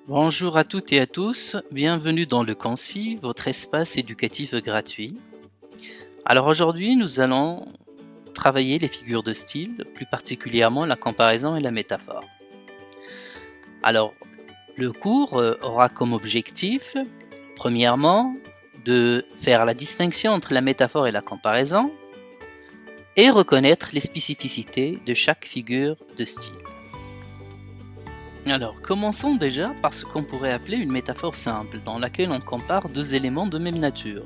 Bonjour à toutes et à tous, bienvenue dans le Concis, votre espace éducatif gratuit. Alors aujourd'hui, nous allons travailler les figures de style, plus particulièrement la comparaison et la métaphore. Alors, le cours aura comme objectif, premièrement, de faire la distinction entre la métaphore et la comparaison et reconnaître les spécificités de chaque figure de style. Alors, commençons déjà par ce qu'on pourrait appeler une métaphore simple, dans laquelle on compare deux éléments de même nature.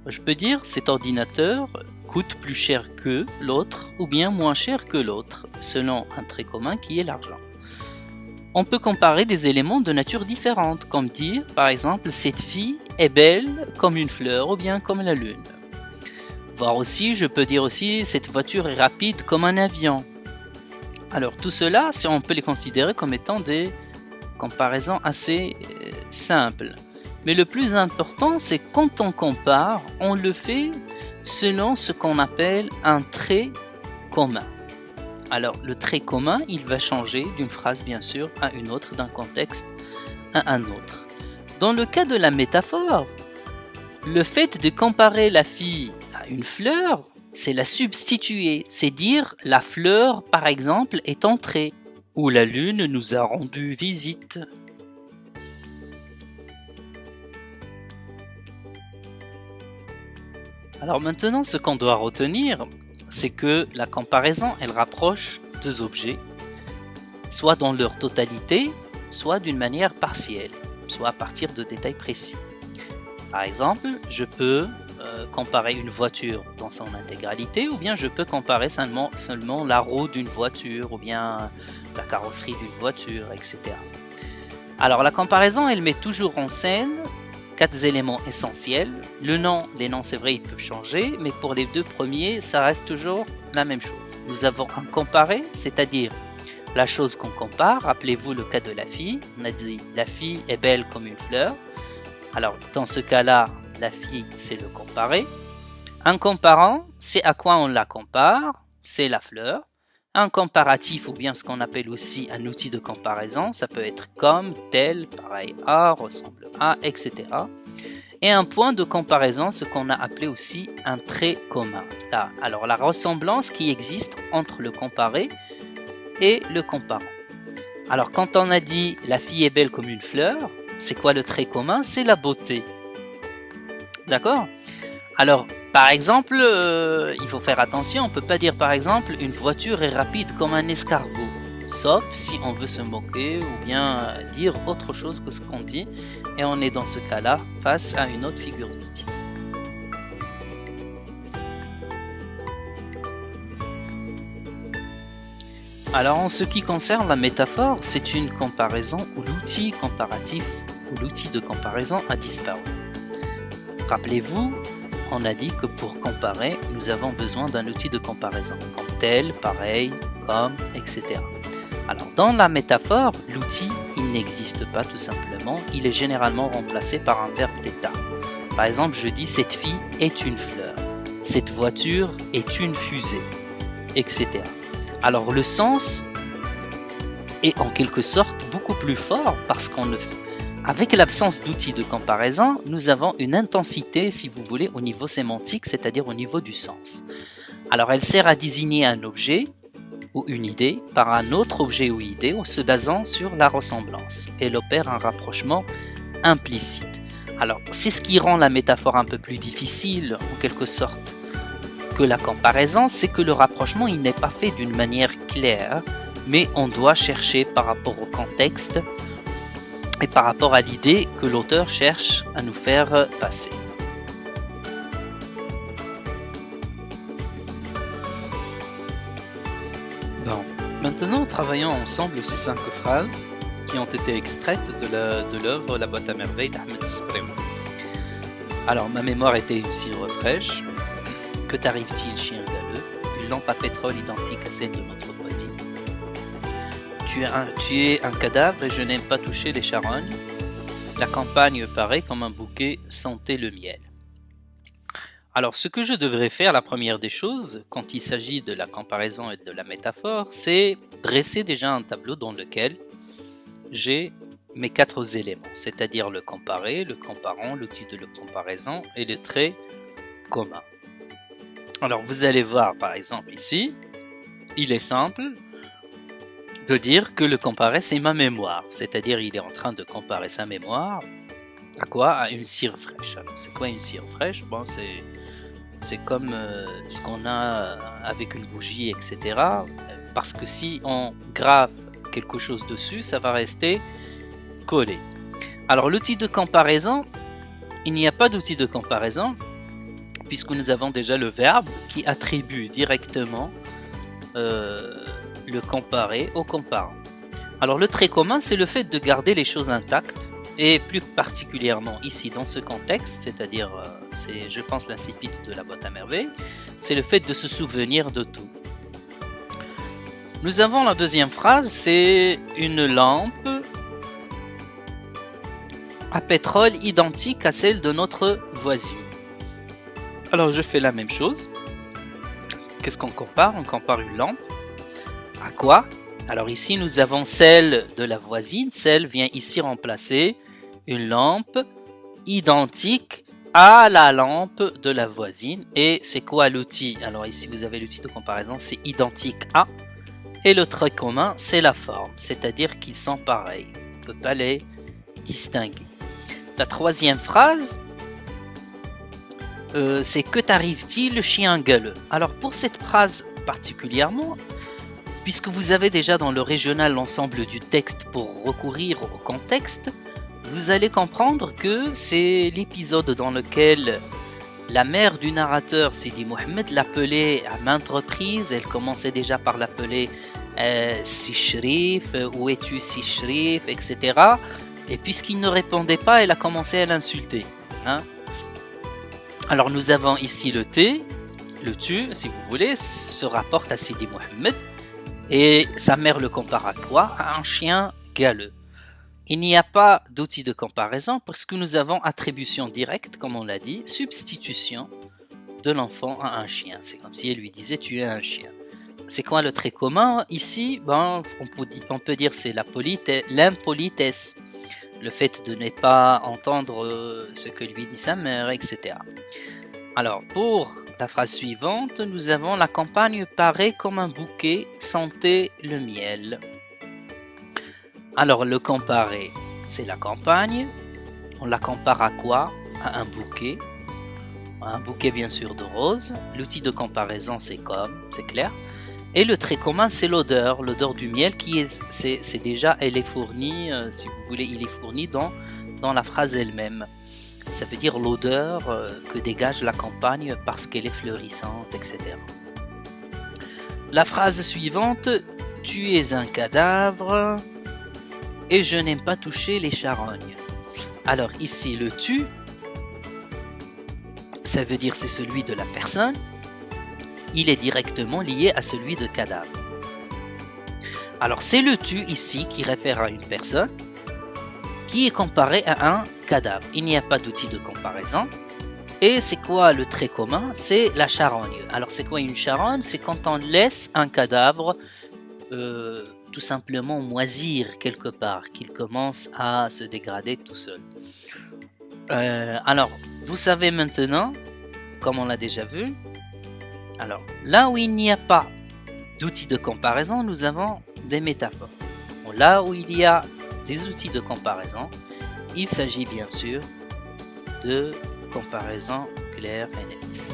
Je peux dire cet ordinateur coûte plus cher que l'autre, ou bien moins cher que l'autre, selon un trait commun qui est l'argent. On peut comparer des éléments de nature différente, comme dire, par exemple, cette fille est belle comme une fleur, ou bien comme la lune. Voire aussi, je peux dire aussi, cette voiture est rapide comme un avion. Alors tout cela, on peut les considérer comme étant des comparaisons assez simples. Mais le plus important, c'est quand on compare, on le fait selon ce qu'on appelle un trait commun. Alors le trait commun, il va changer d'une phrase bien sûr à une autre, d'un contexte à un autre. Dans le cas de la métaphore, le fait de comparer la fille à une fleur, c'est la substituer, c'est dire la fleur par exemple est entrée, ou la lune nous a rendu visite. Alors maintenant ce qu'on doit retenir, c'est que la comparaison elle rapproche deux objets, soit dans leur totalité, soit d'une manière partielle, soit à partir de détails précis. Par exemple, je peux comparer une voiture dans son intégralité, ou bien je peux comparer seulement la roue d'une voiture, ou bien la carrosserie d'une voiture, etc. Alors la comparaison, elle met toujours en scène quatre éléments essentiels. Le nom, les noms c'est vrai, ils peuvent changer, mais pour les deux premiers, ça reste toujours la même chose. Nous avons un comparé, c'est-à-dire la chose qu'on compare. Rappelez-vous le cas de la fille, on a dit la fille est belle comme une fleur. Alors dans ce cas-là, la fille c'est le comparé. Un comparant, c'est à quoi on la compare, c'est la fleur. Un comparatif ou bien ce qu'on appelle aussi un outil de comparaison, ça peut être comme, tel, pareil à, ressemble à, etc. Et un point de comparaison, ce qu'on a appelé aussi un trait commun. Là, alors la ressemblance qui existe entre le comparé et le comparant. Alors quand on a dit la fille est belle comme une fleur, c'est quoi le trait commun? C'est la beauté. D'accord? Alors, par exemple, il faut faire attention, on ne peut pas dire par exemple une voiture est rapide comme un escargot, sauf si on veut se moquer ou bien dire autre chose que ce qu'on dit, et on est dans ce cas-là face à une autre figure de style. Alors en ce qui concerne la métaphore, c'est une comparaison où l'outil comparatif ou l'outil de comparaison a disparu. Rappelez-vous, on a dit que pour comparer, nous avons besoin d'un outil de comparaison, comme tel, pareil, comme, etc. Alors dans la métaphore, l'outil, il n'existe pas tout simplement, il est généralement remplacé par un verbe d'état. Par exemple, je dis cette fille est une fleur, cette voiture est une fusée, etc. Alors le sens est en quelque sorte beaucoup plus fort parce avec l'absence d'outils de comparaison, nous avons une intensité, si vous voulez, au niveau sémantique, c'est-à-dire au niveau du sens. Alors elle sert à désigner un objet ou une idée par un autre objet ou idée en se basant sur la ressemblance. Elle opère un rapprochement implicite. Alors c'est ce qui rend la métaphore un peu plus difficile, en quelque sorte, que la comparaison, c'est que le rapprochement il n'est pas fait d'une manière claire, mais on doit chercher par rapport au contexte et par rapport à l'idée que l'auteur cherche à nous faire passer. Bon, maintenant travaillons ensemble ces 5 phrases qui ont été extraites de l'œuvre La boîte à merveilles d'Ahmed Sifrem. Alors ma mémoire était aussi fraîche. Que t'arrive-t-il, chien galeux? Une lampe à pétrole identique à celle de notre voisine. Tu es un cadavre et je n'aime pas toucher les charognes. La campagne paraît comme un bouquet sentait le miel. Alors ce que je devrais faire, la première des choses, quand il s'agit de la comparaison et de la métaphore, c'est dresser déjà un tableau dans lequel j'ai mes 4 éléments, c'est-à-dire le comparé, le comparant, l'outil de comparaison et le trait commun. Alors vous allez voir par exemple ici, il est simple de dire que le comparé c'est ma mémoire, c'est-à-dire il est en train de comparer sa mémoire à quoi? À une cire fraîche. Alors c'est quoi une cire fraîche? Bon, c'est comme ce qu'on a avec une bougie, etc. Parce que si on grave quelque chose dessus, ça va rester collé. Alors l'outil de comparaison, il n'y a pas d'outil de comparaison puisque nous avons déjà le verbe qui attribue directement le comparé au comparant. Alors le trait commun, c'est le fait de garder les choses intactes et plus particulièrement ici dans ce contexte, c'est-à-dire c'est je pense l'incipit de la boîte à merveilles, c'est le fait de se souvenir de tout. Nous avons la deuxième phrase, c'est une lampe à pétrole identique à celle de notre voisine. Alors je fais la même chose. Qu'est-ce qu'on compare? On compare une lampe. À quoi? Alors ici nous avons celle de la voisine. Celle vient ici remplacer une lampe identique à la lampe de la voisine. Et c'est quoi l'outil? Alors ici vous avez l'outil de comparaison, c'est identique à. Et le trait commun, c'est la forme. C'est-à-dire qu'ils sont pareils. On ne peut pas les distinguer. La troisième phrase, c'est que t'arrive-t-il, chien galeux? Alors pour cette phrase particulièrement, puisque vous avez déjà dans le régional l'ensemble du texte pour recourir au contexte, vous allez comprendre que c'est l'épisode dans lequel la mère du narrateur, Sidi Mohamed, l'appelait à maintes reprises. Elle commençait déjà par l'appeler Si Shrif, où es-tu Si Shrif, etc. Et puisqu'il ne répondait pas, elle a commencé à l'insulter. Hein? Alors nous avons ici le T, le tu, si vous voulez, se rapporte à Sidi Mohamed. Et sa mère le compare à quoi? À un chien galeux. Il n'y a pas d'outil de comparaison parce que nous avons attribution directe, comme on l'a dit, substitution de l'enfant à un chien. C'est comme si elle lui disait tu es un chien. C'est quoi le trait commun? Ici, ben, on peut dire c'est l'impolitesse. Le fait de ne pas entendre ce que lui dit sa mère, etc. Alors, pour la phrase suivante, nous avons la campagne paraît comme un bouquet, sentez le miel. Alors, le comparer, c'est la campagne. On la compare à quoi? À un bouquet. Un bouquet, bien sûr, de roses. L'outil de comparaison, c'est comme, c'est clair. Et le trait commun, c'est l'odeur du miel qui est, c'est déjà, elle est fournie, si vous voulez, il est fourni dans la phrase elle-même. Ça veut dire l'odeur que dégage la campagne parce qu'elle est fleurissante, etc. La phrase suivante, tu es un cadavre et je n'aime pas toucher les charognes. Alors ici, le tu, ça veut dire c'est celui de la personne. Il est directement lié à celui de cadavre. Alors c'est le tu ici qui réfère à une personne qui est comparé à un cadavre. Il n'y a pas d'outil de comparaison. Et c'est quoi le trait commun? C'est la charogne. Alors c'est quoi une charogne? C'est quand on laisse un cadavre tout simplement moisir quelque part, qu'il commence à se dégrader tout seul. Alors vous savez maintenant, comme on l'a déjà vu, alors, là où il n'y a pas d'outils de comparaison, nous avons des métaphores. Bon, là où il y a des outils de comparaison, il s'agit bien sûr de comparaison claire et nette.